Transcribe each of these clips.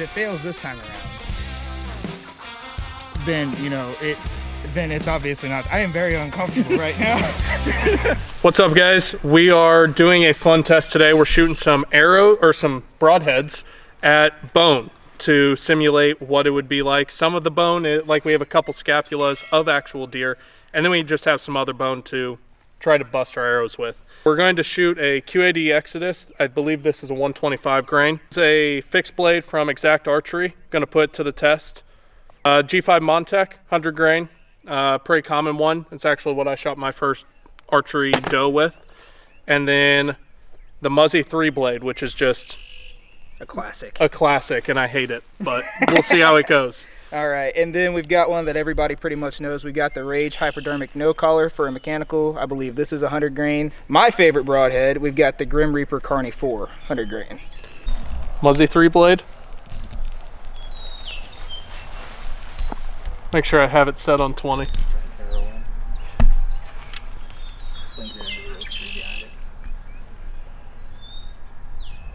if it fails this time around, then, you know, then it's obviously not. I am very uncomfortable right now. What's up, guys? We are doing a fun test today. We're shooting some some broadheads at bone to simulate what it would be like. Some of the bone, like we have a couple scapulas of actual deer, and then we just have some other bone to try to bust our arrows with. We're going to shoot a QAD Exodus. I believe this is a 125 grain. It's a fixed blade from Exact Archery. Going to put it to the test. G5 Montec, 100 grain, pretty common one. It's actually what I shot my first archery doe with. And then the Muzzy 3 blade, which is just A classic. a classic, and I hate it, but we'll see how it goes. All right, and then we've got one that everybody pretty much knows. We've got the Rage Hypodermic No Collar for a mechanical. I believe this is 100 grain. My favorite broadhead, we've got the Grim Reaper Carney 4, 100 grain. Muzzy 3 blade. Make sure I have it set on 20. Slings it into the oak tree behind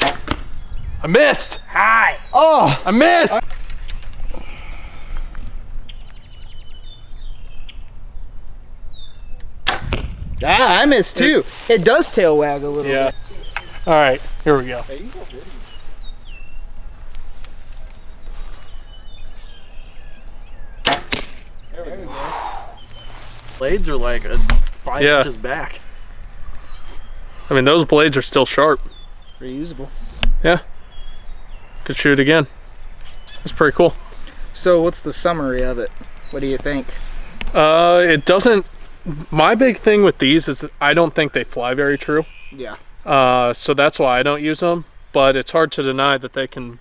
it. I missed! Hi! Oh, I missed! Ah, I missed too. It does tail wag a little Yeah. bit. All right, here we go. Blades are like 5 Yeah. inches back. I mean, those blades are still sharp. Reusable. Yeah. Could shoot again. That's pretty cool. So what's the summary of it? What do you think? It doesn't. My big thing with these is that I don't think they fly very true. Yeah. So that's why I don't use them. But it's hard to deny that they can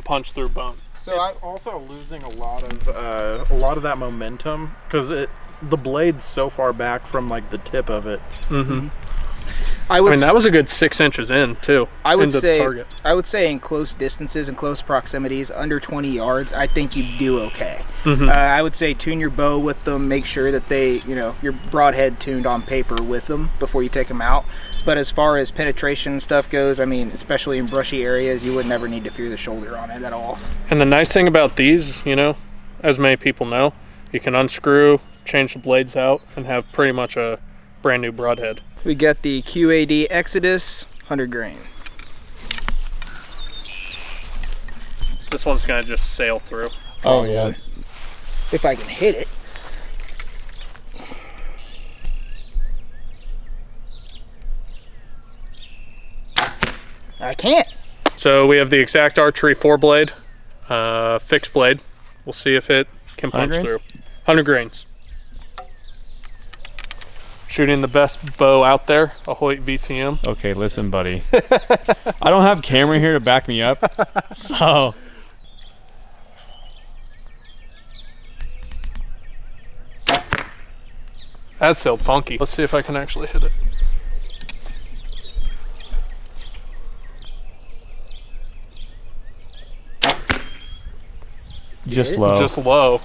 punch through bone. So It's also losing a lot of that momentum because the blade's so far back from like the tip of it. Mm-hmm. I I would mean, that was a good 6 inches in too. I would into say the target. I would say in close distances and close proximities, under 20 yards, I think you do okay. Mhm. I would say tune your bow with them. Make sure that your broadhead tuned on paper with them before you take them out. But as far as penetration stuff goes, I mean, especially in brushy areas, you would never need to fear the shoulder on it at all. And the nice thing about these, as many people know, you can unscrew, change the blades out, and have pretty much a brand new broadhead. We got the QAD Exodus 100 grain. This one's gonna just sail through. Oh yeah. If I can hit it. I can't. So we have the Exact Archery 4 blade, fixed blade. We'll see if it can punch 100 through. 100 grains. Shooting the best bow out there, a Hoyt VTM. Okay, listen, buddy. I don't have camera here to back me up, so. That sailed funky. Let's see if I can actually hit it. Just low. Just low.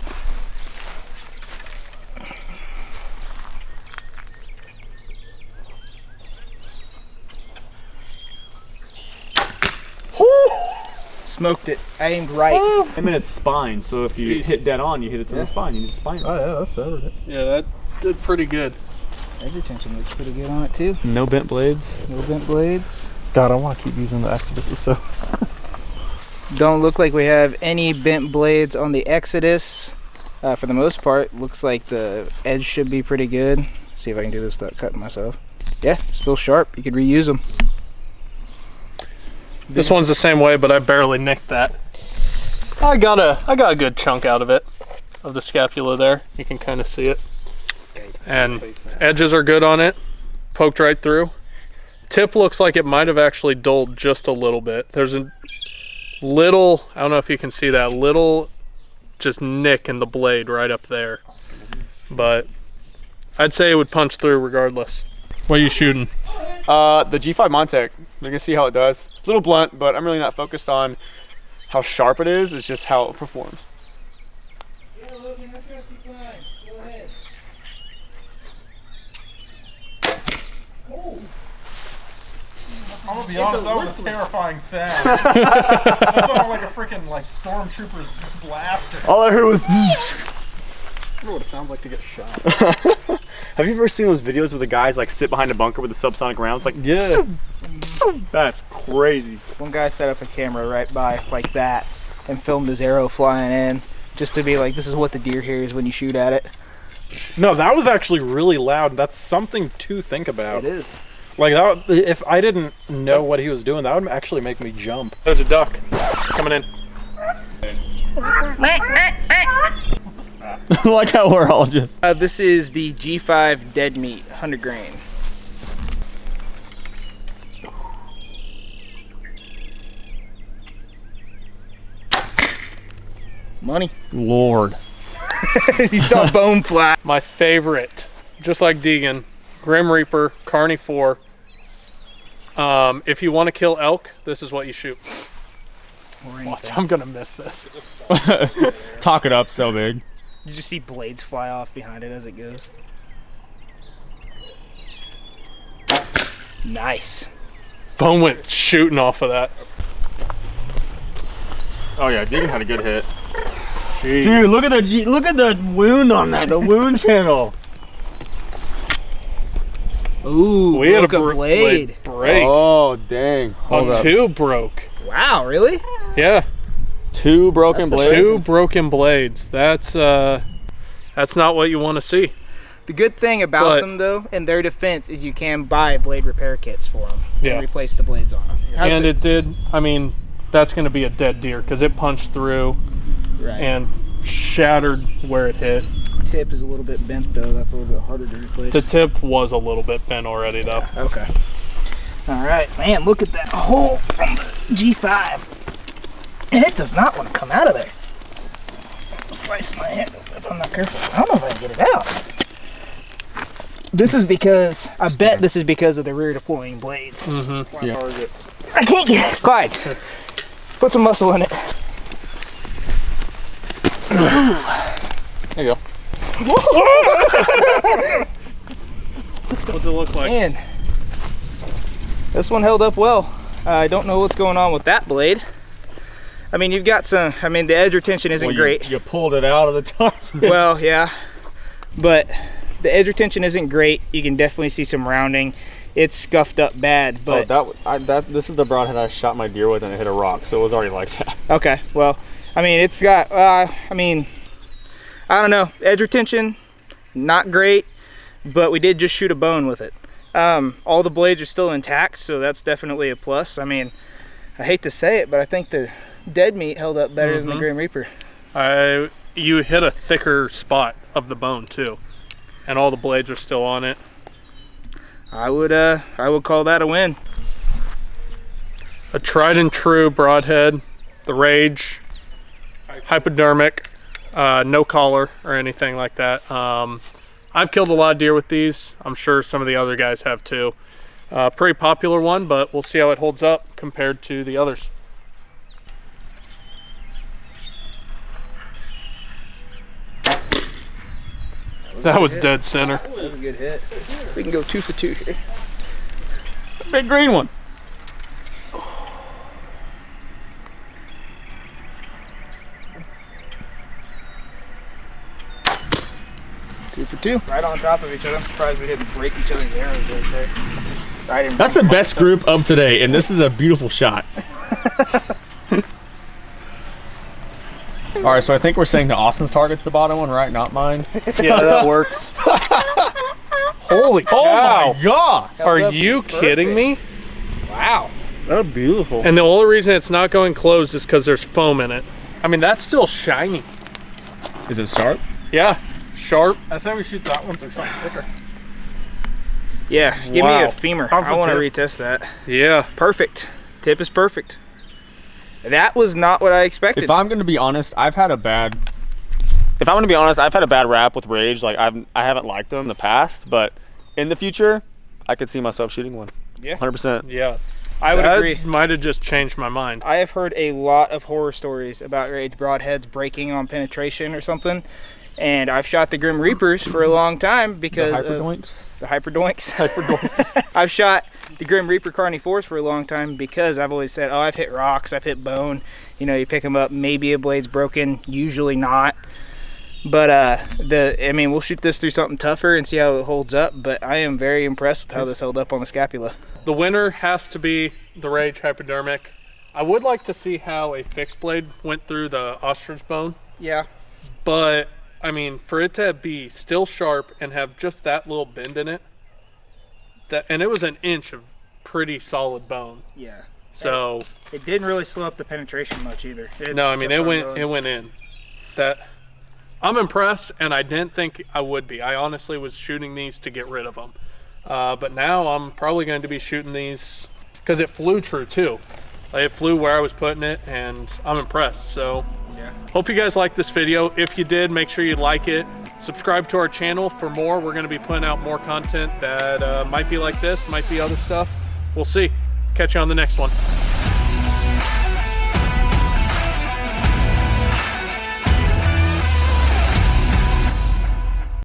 Smoked it. I aimed right. I'm in its spine, so if you hit dead on, you hit it to the spine. You just spine it. Oh yeah, that's over it. Yeah, that did pretty good. Edge retention looks pretty good on it too. No bent blades. No bent blades. God, I want to keep using the Exodus. So Don't look like we have any bent blades on the Exodus. For the most part, looks like the edge should be pretty good. See if I can do this without cutting myself. Yeah, still sharp. You could reuse them. This one's the same way, but I barely nicked that. I got a good chunk out of it, of the scapula there. You can kind of see it. And edges are good on it. Poked right through. Tip looks like it might have actually dulled just a little bit. There's a little, I don't know if you can see that, little just nick in the blade right up there. But I'd say it would punch through regardless. What are you shooting? The G5 Montec. You're gonna see how it does. A little blunt, but I'm really not focused on how sharp it is. It's just how it performs. Yeah, Logan, no trusty climb. Go ahead. Oh. I'm gonna be honest, that was a terrifying sound. That sounded like a freaking like stormtrooper's blaster. All I heard was. I wonder what it sounds like to get shot. Have you ever seen those videos where the guys like sit behind a bunker with the subsonic rounds? Like, Yeah. that's crazy. One guy set up a camera right by like that and filmed his arrow flying in, just to be like, this is what the deer hears when you shoot at it. No, that was actually really loud. That's something to think about. It is. Like that, if I didn't know what he was doing, that would actually make me jump. There's a duck coming in. Like how we're all just. This is the G5 dead meat, 100 grain. Money. Lord. You saw bone fly. My favorite, just like Deegan, Grim Reaper, Carney 4. If you want to kill elk, this is what you shoot. Watch, I'm gonna miss this. Talk it up so big. You just see blades fly off behind it as it goes. Nice. Bone went shooting off of that. Oh yeah, Deegan had a good hit. Dude, look at the wound on that. The wound channel. Ooh, We had a broke blade. break. Oh dang. Hold up. Two broke. Wow, really? Yeah, Two broken That's a blades. two broken blades. That's not what you want to see. The good thing about But- them, though, in their defense, is you can buy blade repair kits for them. Yeah. And replace the blades on them. And it did. I mean, that's going to be a dead deer because it punched through right. and shattered where it hit. Tip is a little bit bent, though. That's a little bit harder to replace. The tip was a little bit bent already, though. Okay. All right, man. Look at that hole from the G5, and it does not want to come out of there. Slice my hand open if I'm not careful. I don't know if I can get it out. This is because I bet this is because of the rear deploying blades. Mm-hmm. Yeah. I can't get it. Clyde, put some muscle in it. There you go. What's it look like? Man, this one held up well. I don't know what's going on with that blade. I mean, you've got some. I mean, the edge retention isn't great. You pulled it out of the top. Well, yeah, but the edge retention isn't great. You can definitely see some rounding. It's scuffed up bad, but This is the broadhead I shot my deer with and it hit a rock, so it was already like that. okay. Well, I mean, it's got. I mean, I don't know. Edge retention, not great, but we did just shoot a bone with it. All the blades are still intact, so that's definitely a plus. I mean, I hate to say it, but I think the dead meat held up better than the Grim Reaper. You hit a thicker spot of the bone too, and all the blades are still on it. I would call that a win. A tried and true broadhead, the Rage, hypodermic, no collar or anything like that. I've killed a lot of deer with these. I'm sure some of the other guys have too. Pretty popular one, but we'll see how it holds up compared to the others. That was dead center. That was a good hit. We can go 2 for 2 here. Big green one. Two for two. Right on top of each other. I'm surprised we didn't break each other's arrows right there. I didn't That's the best group of today, and this is a beautiful shot. All right, so I think we're saying that Austin's target's the bottom one, right? Not mine. Yeah, that works. Holy cow! Oh my god! Are you kidding me? Wow. That's beautiful. And the only reason it's not going closed is because there's foam in it. I mean, that's still shiny. Is it sharp? Yeah, sharp. I say we shoot that one through something thicker. Yeah, give me Wow. a femur. How's I the want to tip? retest that. Yeah. Perfect. Tip is perfect. That was not what I expected. If I'm gonna be honest, I've had a bad rap with Rage. Like I haven't liked them in the past, but in the future, I could see myself shooting one. Yeah. 100%. Yeah. I would agree. Might have just changed my mind. I have heard a lot of horror stories about Rage broadheads breaking on penetration or something. And I've shot the Grim Reapers for a long time because Hyperdoinks. the Hyperdoinks. Hyperdoinks. I've shot the Grim Reaper Carnivores for a long time because I've always said, oh, I've hit rocks, I've hit bone. You know, you pick them up, maybe a blade's broken, usually not. But I mean, we'll shoot this through something tougher and see how it holds up. But I am very impressed with how this held up on the scapula. The winner has to be the Rage Hypodermic. I would like to see how a fixed blade went through the ostrich bone. Yeah. But, I mean, for it to be still sharp and have just that little bend in it, and it was an inch of pretty solid bone. Yeah. So It didn't really slow up the penetration much either. no, I mean it went in. That I'm impressed, and I didn't think I would be. I honestly was shooting these to get rid of them, but now I'm probably going to be shooting these because it flew true too. Like, it flew where I was putting it, and I'm impressed. So Yeah. hope you guys liked this video. If you did, make sure you like it. Subscribe to our channel for more. We're going to be putting out more content that might be like this, might be other stuff. We'll see. Catch you on the next one.